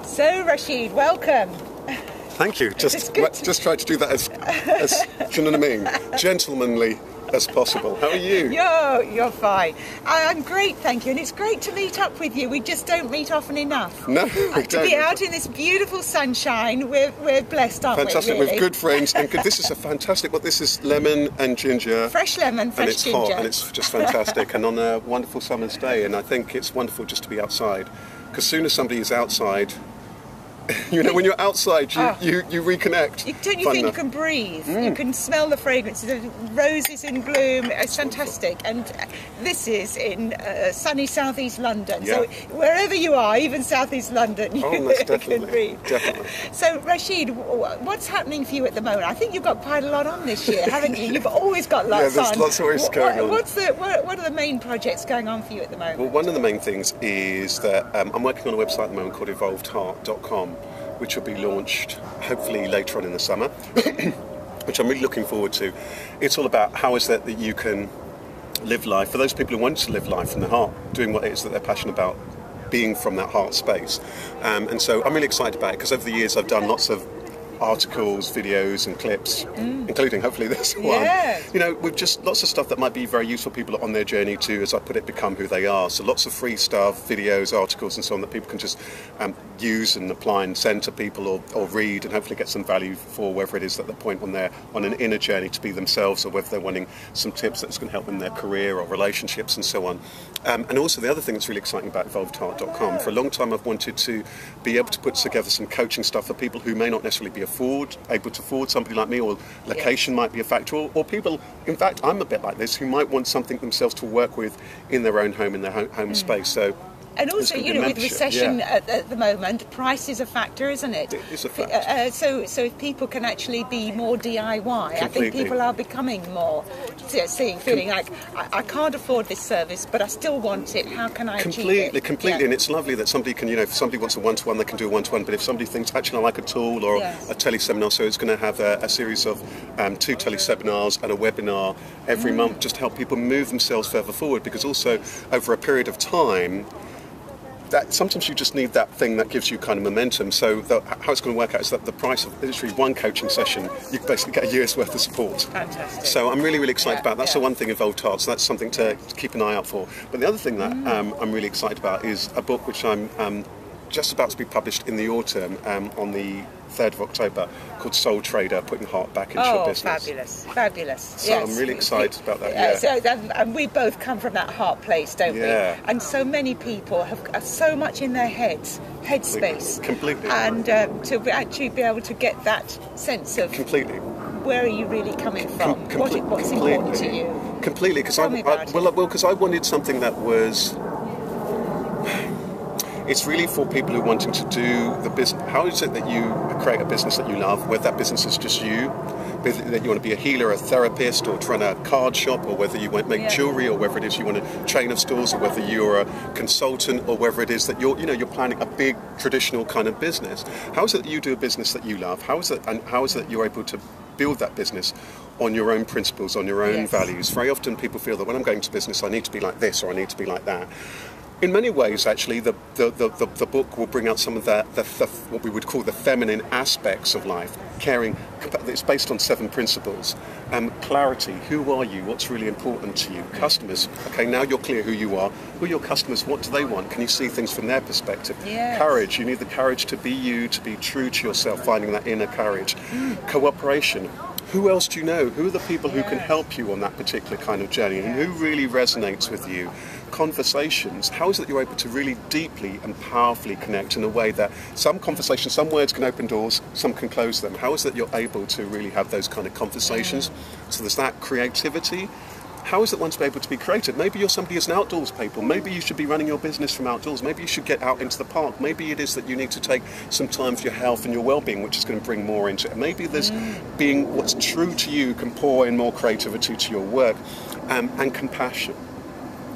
So, Rasheed, welcome. Thank you. Just try to do that as do you know what I mean? Gentlemanly as possible. How are you? You're fine. I'm great, thank you. And it's great to meet up with you. We just don't meet often enough. No, we don't. To be out in this beautiful sunshine, we're blessed, aren't fantastic. we? Really? With good friends. And this is a fantastic, this is lemon and ginger. Fresh lemon, fresh ginger. And it's hot and it's just fantastic. And on a wonderful summer's day. And I think it's wonderful just to be outside. Because soon as somebody is outside, you know, when you're outside, you reconnect. Don't you think you can breathe? You can smell the fragrances, the roses in bloom. It's fantastic. And this is in sunny southeast London. Yeah. So wherever you are, even southeast London, you can breathe. Definitely. So Rasheed, what's happening for you at the moment? I think you've got quite a lot on this year, haven't you? You've always got lots on. Yeah, there's lots always going on. What are the main projects going on for you at the moment? Well, one of the main things is that I'm working on a website at the moment called evolvedheart.com, which will be launched hopefully later on in the summer, which I'm really looking forward to. It's all about how is it that you can live life, for those people who want to live life from the heart, doing what it is that they're passionate about, being from that heart space. And so I'm really excited about it, because over the years I've done lots of articles, videos and clips, including hopefully this one. Yes. You know, with just lots of stuff that might be very useful for people on their journey to, as I put it, become who they are. So lots of free stuff, videos, articles and so on that people can just use and apply and send to people or read and hopefully get some value for whether it is that they're on an inner journey to be themselves, or whether they're wanting some tips that's going to help them in their career or relationships and so on. And also the other thing that's really exciting about evolvedheart.com, for a long time I've wanted to be able to put together some coaching stuff for people who may not necessarily be able to afford somebody like me, or location might be a factor, or people, in fact I'm a bit like this, who might want something themselves to work with in their own home, in their home space. So. And also, you know, with recession at the moment, price is a factor, isn't it? It is a factor. So if people can actually be more DIY, I think people are becoming more feeling like, I can't afford this service, but I still want it. How can I achieve it? Completely. And it's lovely that somebody can, you know, if somebody wants a one-to-one, they can do a one-to-one. But if somebody thinks, actually, I like a tool or a teleseminar, so it's going to have a series of 2 teleseminars and a webinar every month, just to help people move themselves further forward. Because also, over a period of time, that sometimes you just need that thing that gives you kind of momentum. So how it's going to work out is that the price of literally one coaching session, you basically get a year's worth of support. Fantastic. So I'm really, really excited about that. That's the one thing, Evolved Heart, so that's something to keep an eye out for. But the other thing that I'm really excited about is a book which I'm just about to be published in the autumn on the 3rd of October, called Soul Trader, Putting Heart Back into Your Business. Fabulous. So I'm really excited about that. And we both come from that heart place, don't we? And so many people have so much in their headspace. Completely. And to actually be able to get that sense of where are you really coming from? What's important to you? Completely, because I wanted something that was. It's really for people who are wanting to do the business. How is it that you create a business that you love, whether that business is just you, whether that you want to be a healer, a therapist, or to run a card shop, or whether you want to make jewellery, or whether it is you want a chain of stores, or whether you're a consultant, or whether it is that you're planning a big traditional kind of business. How is it that you do a business that you love? How is it that you're able to build that business on your own principles, on your own values? Very often people feel that when I'm going to business, I need to be like this or I need to be like that. In many ways, actually, the book will bring out some of the what we would call the feminine aspects of life. Caring, it's based on 7 principles. Clarity, who are you? What's really important to you? Customers, okay, now you're clear who you are. Who are your customers? What do they want? Can you see things from their perspective? Courage, you need the courage to be you, to be true to yourself, finding that inner courage. Cooperation. Who else do you know? Who are the people who can help you on that particular kind of journey, and who really resonates with you? Conversations. How is it that you're able to really deeply and powerfully connect in a way that some conversations, some words can open doors, some can close them? How is it that you're able to really have those kind of conversations? So there's that creativity. How is it one to be able to be creative? Maybe you're somebody who's an outdoors people. Maybe you should be running your business from outdoors. Maybe you should get out into the park. Maybe it is that you need to take some time for your health and your well-being, which is going to bring more into it. Maybe there's being what's true to you can pour in more creativity to your work, and compassion.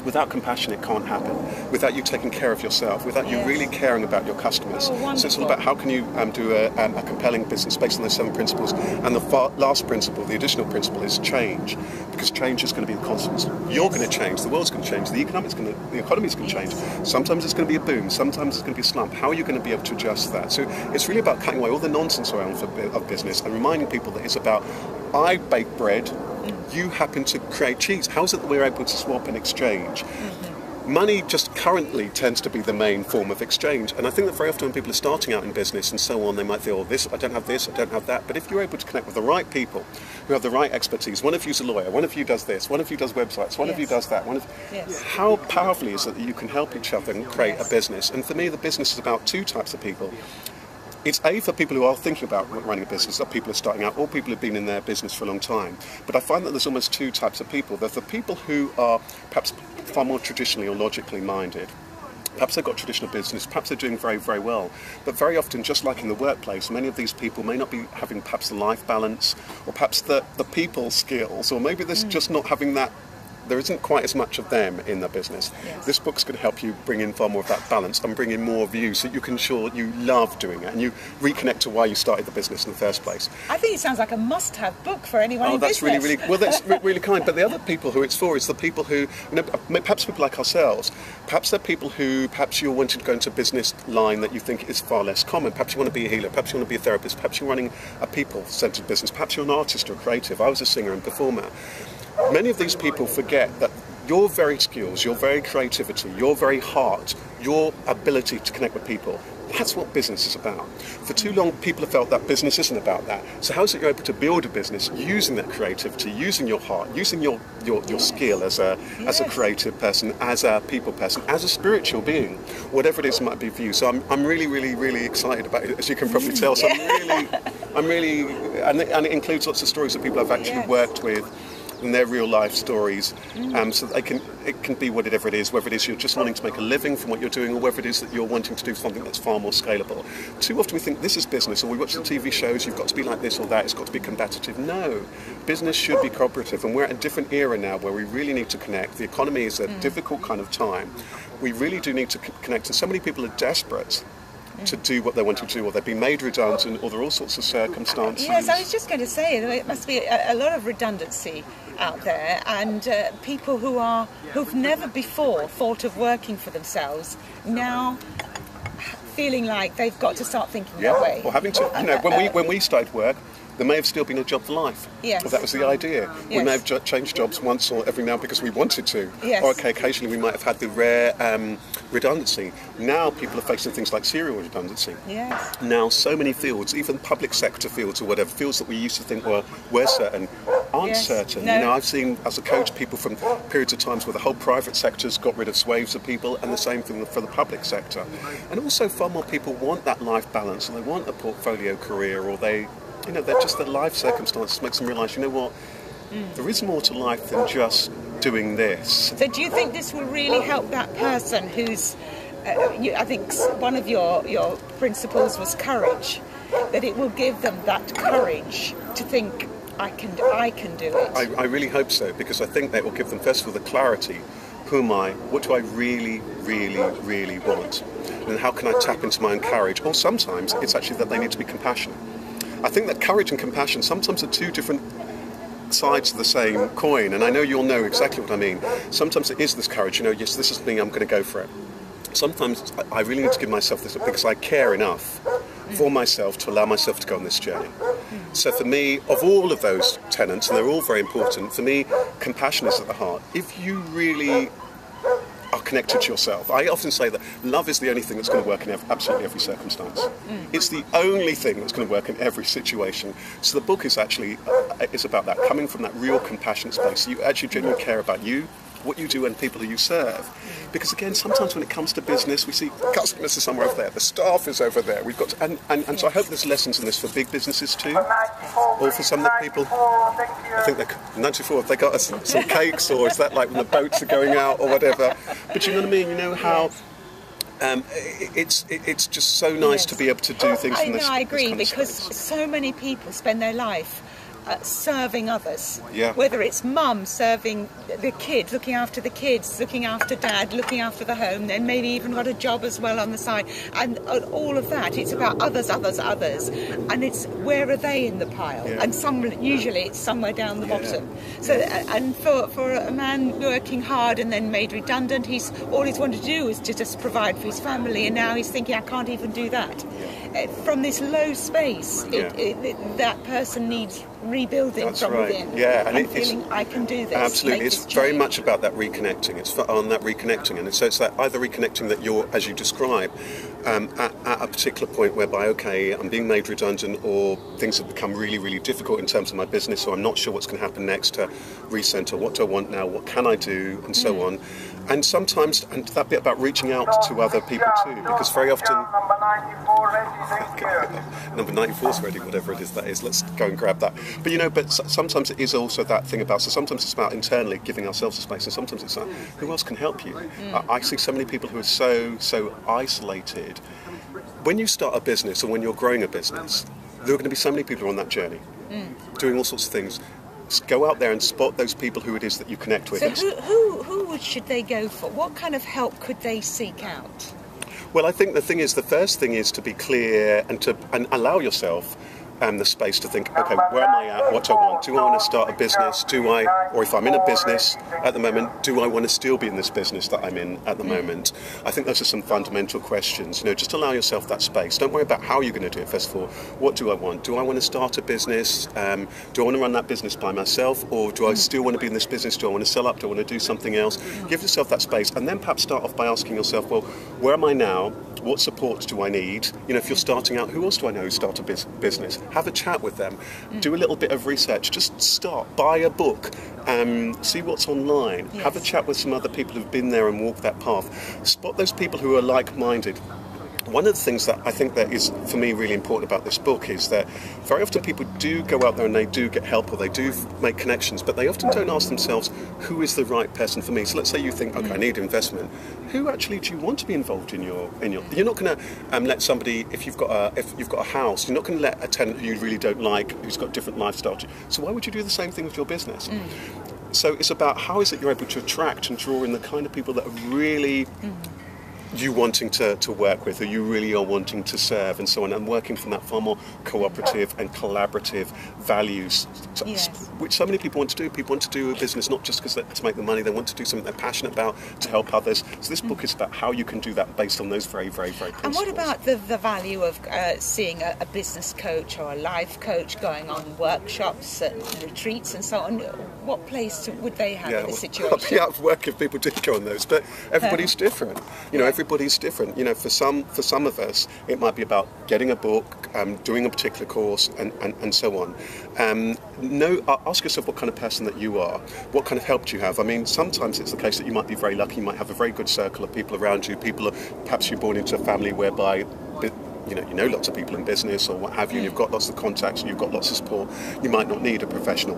Without compassion, it can't happen. Without you taking care of yourself, without you really caring about your customers. Oh, so it's all about how can you do a compelling business based on those 7 principles. And the last principle, the additional principle, is change, because change is going to be the constant. You're going to change. The world's going to change. The economy's going to change. Sometimes it's going to be a boom. Sometimes it's going to be a slump. How are you going to be able to adjust that? So it's really about cutting away all the nonsense around of business and reminding people that it's about, I bake bread. You happen to create cheese. How is it that we're able to swap and exchange? Money just currently tends to be the main form of exchange. And I think that very often when people are starting out in business and so on, they might feel, this, I don't have this, I don't have that. But if you're able to connect with the right people who have the right expertise, one of you's a lawyer, one of you does this, one of you does websites, one of you does that, how powerfully is it that you can help each other and create a business? And for me, the business is about 2 types of people. It's A, for people who are thinking about running a business, or people who are starting out, or people who have been in their business for a long time. But I find that there's almost 2 types of people. There's the people who are perhaps far more traditionally or logically minded. Perhaps they've got traditional business, perhaps they're doing very, very well. But very often, just like in the workplace, many of these people may not be having perhaps the life balance, or perhaps the people skills, or maybe there's just not having that. There isn't quite as much of them in the business. This book's going to help you bring in far more of that balance and bring in more of you, so you can ensure you love doing it and you reconnect to why you started the business in the first place. I think it sounds like a must-have book for anyone in that's business. really well. That's really kind. But the other people who it's for is the people who, perhaps people like ourselves. Perhaps they're people who, perhaps you're wanting to go into a business line that you think is far less common. Perhaps you want to be a healer. Perhaps you want to be a therapist. Perhaps you're running a people-centered business. Perhaps you're an artist or a creative. I was a singer and performer. Many of these people forget that your very skills, your very creativity, your very heart, your ability to connect with people, that's what business is about. For too long, people have felt that business isn't about that. So how is it you're able to build a business using that creativity, using your heart, using your skill as a creative person, as a people person, as a spiritual being, whatever it is might be for you. So I'm really, really, really excited about it, as you can probably tell. So I'm really, and it includes lots of stories of people I've actually worked with, and their real life stories, so that it can be whatever it is, whether it is you're just wanting to make a living from what you're doing, or whether it is that you're wanting to do something that's far more scalable. Too often we think this is business, or we watch the TV shows, you've got to be like this or that, it's got to be competitive. No, business should be cooperative, and we're at a different era now where we really need to connect. The economy is a difficult kind of time. We really do need to connect, and so many people are desperate to do what they want to do, or they've been made redundant, or there are all sorts of circumstances. Yes, I was just going to say, it must be a lot of redundancy out there, and people who've never before thought of working for themselves now feeling like they've got to start thinking that way. Or having to, when we started work, there may have still been a job for life. Yes. Or that was the idea. Yes. We may have changed jobs once or every now because we wanted to. Yes. Or occasionally we might have had the rare redundancy. Now people are facing things like serial redundancy. Yes. Now so many fields, even public sector fields or whatever, fields that we used to think were certain, aren't certain. No. I've seen as a coach people from periods of times where the whole private sector's got rid of swathes of people, and the same thing for the public sector. And also far more people want that life balance, and they want a portfolio career, or they're just the life circumstances makes them realise, there is more to life than just doing this. So do you think this will really help that person who's, I think one of your principles was courage, that it will give them that courage to think, I can do it? I really hope so, because I think that will give them, first of all, the clarity. Who am I? What do I really, really, really want? And how can I tap into my own courage? Or sometimes it's actually that they need to be compassionate. I think that courage and compassion sometimes are 2 different sides of the same coin, and I know you'll know exactly what I mean. Sometimes it is this courage, yes, this is me, I'm going to go for it. Sometimes I really need to give myself this because I care enough for myself to allow myself to go on this journey. So for me, of all of those tenets, and they're all very important, for me, compassion is at the heart. If you really are connected to yourself. I often say that love is the only thing that's going to work in absolutely every circumstance. It's the only thing that's going to work in every situation. So the book is actually it's about that, coming from that real compassionate space. You actually genuinely care about you, what you do, and people who you serve. Because again, sometimes when it comes to business, we see customers are somewhere over there, the staff is over there. We've got to, and so I hope there's lessons in this for big businesses too, or for some of the people. I think they're 94. Have they got us some cakes, or is that like when the boats are going out or whatever? But you know what I mean. You know how. It's just so nice to be able to do things from this. I agree, this kind of because space. so many people spend their life serving others. Yeah. Whether it's mum serving the kids, looking after the kids, looking after dad, looking after the home, then maybe even got a job as well on the side, and all of that. It's about others, and it's where are they in the pile? Yeah. And usually it's somewhere down the bottom. So, and for a man working hard and then made redundant, all he's wanted to do is to just provide for his family, and now he's thinking, I can't even do that. From this low space, that person needs rebuilding. That's from right. within. Yeah, and feeling I can do this. Absolutely, it's very much about that reconnecting. It's on that reconnecting, and so it's that either reconnecting that you're, as you describe, at a particular point whereby, okay, I'm being made redundant, or things have become really, really difficult in terms of my business, or I'm not sure what's going to happen next to recenter. What do I want now? What can I do? And so on. And sometimes, and that bit about reaching out to other people too, because very often, number 94 is ready, whatever it is that is. Let's go and grab that. But sometimes it is also that thing about. So sometimes it's about internally giving ourselves a space, and sometimes it's like, who else can help you? I see so many people who are so isolated. When you start a business, or when you're growing a business, there are going to be so many people on that journey, doing all sorts of things. Go out there and spot those people who it is that you connect with. So who should they go for? What kind of help could they seek out? Well, I think the first thing is to be clear and allow yourself the space to think, okay, where am I at? What do I want? Do I want to start a business? Or if I'm in a business at the moment, do I want to still be in this business that I'm in at the moment? I think those are some fundamental questions. Just allow yourself that space. Don't worry about how you're going to do it. First of all, what do I want? Do I want to start a business? Do I want to run that business by myself? Or do I still want to be in this business? Do I want to sell up? Do I want to do something else? Give yourself that space, and then perhaps start off by asking yourself, well, where am I now? What support do I need? If you're starting out, who else do I know who start a business? Have a chat with them. Do a little bit of research. Just start. Buy a book. See what's online. Yes. Have a chat with some other people who've been there and walked that path. Spot those people who are like-minded. One of the things that I think that is, for me, really important about this book is that very often people do go out there and they do get help, or they do make connections, but they often don't ask themselves, who is the right person for me? So let's say you think, okay, I need investment. Who actually do you want to be involved in your? You're not going to let somebody, if you've got a house, you're not going to let a tenant who you really don't like, who's got different lifestyle. So why would you do the same thing with your business? So it's about how is it you're able to attract and draw in the kind of people that are really you wanting to work with, or you really are wanting to serve, and so on, and working from that far more cooperative and collaborative values, which so many people want to do. People want to do a business not just because to make the money, they want to do something they're passionate about, to help others. So this book is about how you can do that based on those very, very, very principles. And what about the value of seeing a business coach or a life coach, going on workshops and retreats and so on? What place would they have in this situation? I'd be out of work if people did go on those, but everybody's different. Everybody's different. For some of us, it might be about getting a book, doing a particular course, and so on. Ask yourself what kind of person that you are. What kind of help do you have? I mean, sometimes it's the case that you might be very lucky. You might have a very good circle of people around you. Perhaps you're born into a family whereby you know lots of people in business or what have you, and you've got lots of contacts and you've got lots of support. You might not need a professional.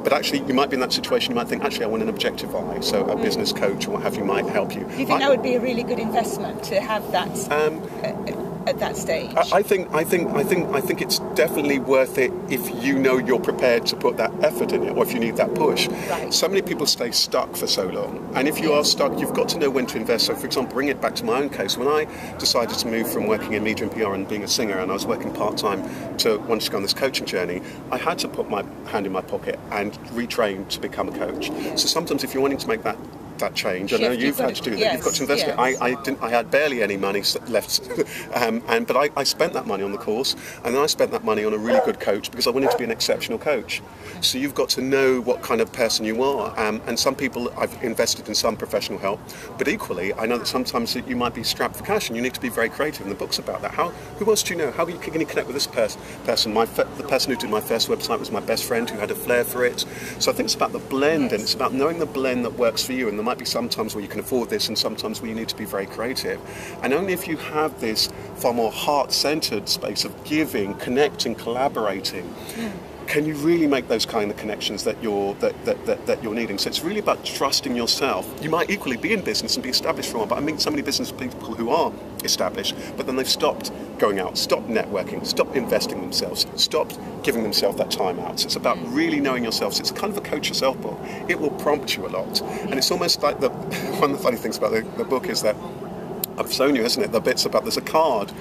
But actually, you might be in that situation, you might think, actually, I want an objective eye, so a business coach or what have you might help you. Do you think that would be a really good investment to have that at that stage? I think it's definitely worth it if you know you're prepared to put that effort in it, or if you need that push. Right. So many people stay stuck for so long, and if you are stuck, you've got to know when to invest. So, for example, bring it back to my own case. When I decided to move from working in media and PR and being a singer, and I was working part-time to want to go on this coaching journey, I had to put my hand in my pocket and retrain to become a coach. So sometimes if you're wanting to make that change, I know you've had to do that. Yes, you've got to invest it. I had barely any money left, but I spent that money on the course, and then I spent that money on a really good coach because I wanted to be an exceptional coach. So you've got to know what kind of person you are, and some people, I've invested in some professional help, but equally I know that sometimes you might be strapped for cash and you need to be very creative, and the book's about that. Who else do you know? How can you connect with this person? The person who did my first website was my best friend who had a flair for it. So I think it's about the blend, and it's about knowing the blend that works for you, and there might be some times where you can afford this and sometimes where you need to be very creative. And only if you have this far more heart-centered space of giving, connecting, collaborating, can you really make those kind of connections that you're needing? So it's really about trusting yourself. You might equally be in business and be established for a while, but I meet so many business people who are established, but then they've stopped going out, stopped networking, stopped investing in themselves, stopped giving themselves that time out. So it's about really knowing yourself. So it's kind of a coach yourself book. It will prompt you a lot. And it's almost like one of the funny things about the book is that I've shown you, isn't it, the bits about there's a card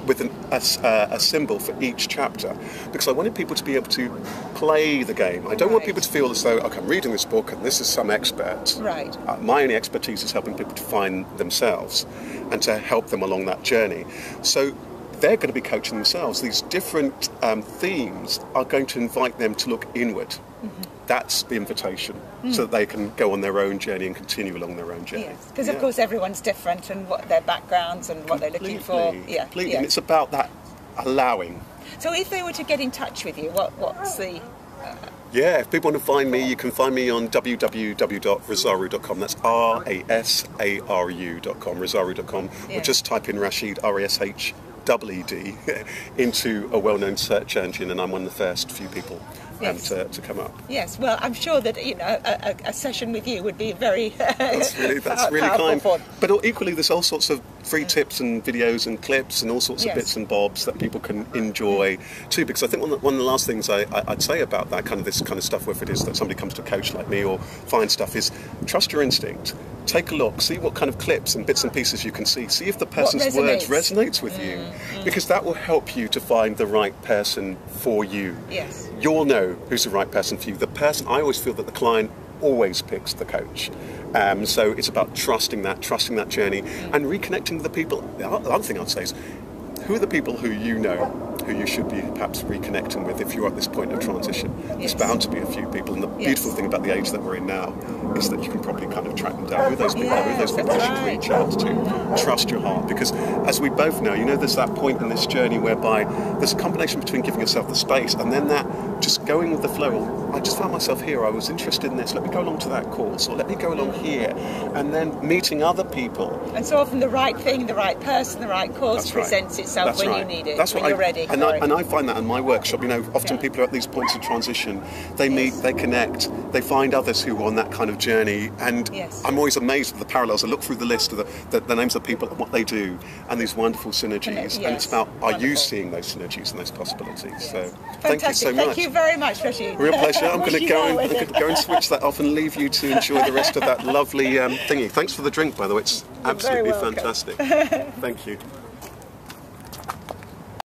with a symbol for each chapter, because I wanted people to be able to play the game. I don't want people to feel as though, okay, I'm reading this book and this is some expert. Right. My only expertise is helping people to find themselves and to help them along that journey. So they're going to be coaching themselves. These different themes are going to invite them to look inward. Mm-hmm. That's the invitation, so that they can go on their own journey and continue along their own journey. Yes, because of course everyone's different and what their backgrounds and what they're looking for. Yeah, completely. And it's about that allowing. So if they were to get in touch with you, what's the... Yeah, if people want to find me, you can find me on www.rasaru.com. That's RASARU.com, rasaru.com. Or just type in Rasheed, RASHEED, into a well-known search engine, and I'm one of the first few people to come up. Yes, well, I'm sure that a session with you would be very that's really kind. But equally, there's all sorts of free tips and videos and clips and all sorts of bits and bobs that people can enjoy too. Because I think one of the last things I'd say about that this kind of stuff, whether it is that somebody comes to a coach like me or find stuff, is trust your instinct. Take a look, see what kind of clips and bits and pieces you can see if the person's words resonates with you, because that will help you to find the right person for you. Yes. You'll know who's the right person for you. I always feel that the client always picks the coach. So it's about trusting that journey and reconnecting with the people. The other thing I'd say is, who are the people who you know who you should be perhaps reconnecting with if you're at this point of transition? There's bound to be a few people, and the beautiful thing about the age that we're in now is that you can probably kind of track them down. Who are those people? Who are those people you should reach out to? Trust your heart, because as we both know, there's that point in this journey whereby there's a combination between giving yourself the space and then that just going with the flow. Well, I just found myself here, I was interested in this, let me go along to that course, or let me go along here, and then meeting other people. And so often the right thing, the right person, the right course presents itself when you need it, when you're ready. And I find that in my workshop, often people are at these points of transition, they meet, they connect, they find others who are on that kind of journey, and I'm always amazed at the parallels. I look through the list of the names of people and what they do, and these wonderful synergies, and it's about, are you seeing those synergies and those possibilities? So thank you so much. Thank you very much, Rasheed. Real pleasure. I'm going to go and switch that off and leave you to enjoy the rest of that lovely thingy. Thanks for the drink, by the way. It's absolutely fantastic. Thank you.